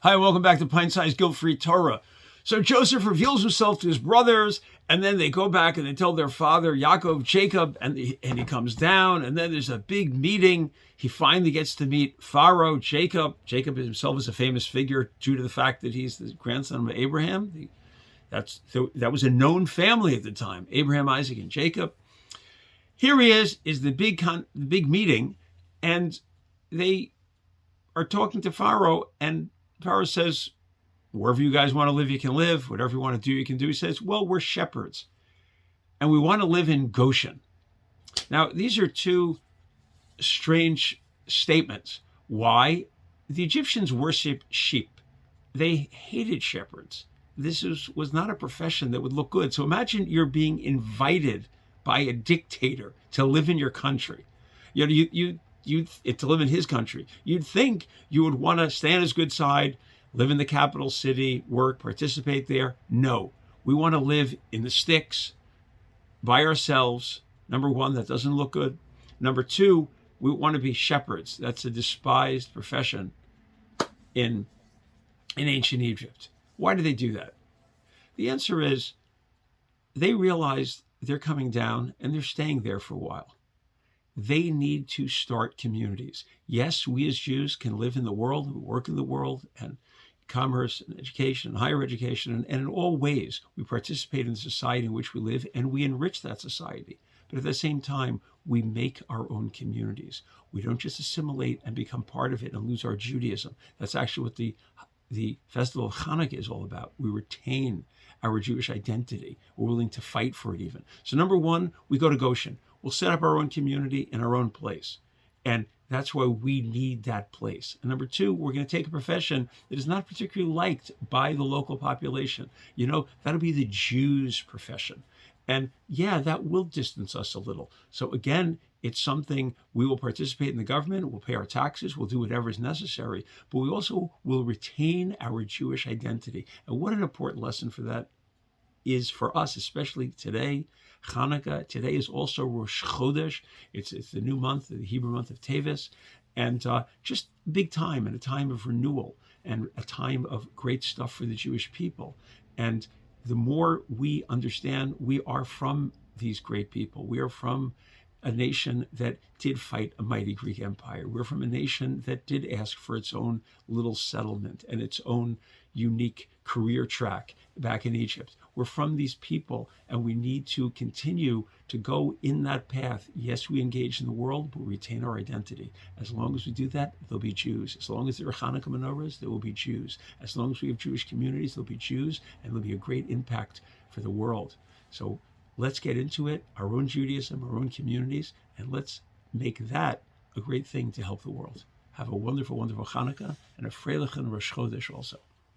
Hi, and welcome back to Pint-Sized Guilt-Free Torah. So Joseph reveals himself to his brothers, and then they go back and they tell their father, Yaakov, Jacob, and he comes down, and then there's a big meeting. He finally gets to meet Pharaoh, Jacob. Jacob himself is a famous figure due to the fact that he's the grandson of Abraham. That was a known family at the time, Abraham, Isaac, and Jacob. Here he is the big meeting, and they are talking to Pharaoh, and Pharaoh says, wherever you guys want to live, you can live. Whatever you want to do, you can do. He says, well, we're shepherds, and we want to live in Goshen. Now, these are two strange statements. Why? The Egyptians worship sheep. They hated shepherds. This was not a profession that would look good. So imagine you're being invited by a dictator to live in your country. To live in his country. You'd think you would want to stay on his good side, live in the capital city, work, participate there. No, we want to live in the sticks by ourselves. Number one, that doesn't look good. Number two, we want to be shepherds. That's a despised profession in ancient Egypt. Why do they do that? The answer is they realize they're coming down and they're staying there for a while. They need to start communities. Yes, we as Jews can live in the world, we work in the world, and commerce and education and higher education, and in all ways we participate in the society in which we live, and we enrich that society. But at the same time, we make our own communities. We don't just assimilate and become part of it and lose our Judaism. That's actually what the festival of Hanukkah is all about. We retain our Jewish identity. We're willing to fight for it even. So number one, we go to Goshen. We'll set up our own community in our own place. And that's why we need that place. And number two, we're going to take a profession that is not particularly liked by the local population. That'll be the Jews' profession. And yeah, that will distance us a little. So again, it's something we will participate in the government, we'll pay our taxes, we'll do whatever is necessary, but we also will retain our Jewish identity. And what an important lesson for that is for us, especially today. Hanukkah, today is also Rosh Chodesh. It's the new month, the Hebrew month of Teves, and just big time, and a time of renewal, and a time of great stuff for the Jewish people. And the more we understand we are from these great people, we are from a nation that did fight a mighty Greek empire. We're from a nation that did ask for its own little settlement and its own unique career track back in Egypt. We're from these people, and we need to continue to go in that path. Yes, we engage in the world, but we retain our identity. As long as we do that, there'll be Jews. As long as there are Hanukkah menorahs, there will be Jews. As long as we have Jewish communities, there'll be Jews, and there'll be a great impact for the world. So let's get into it, our own Judaism, our own communities, and let's make that a great thing to help the world. Have a wonderful, wonderful Hanukkah and a Freilichen Rosh Chodesh also.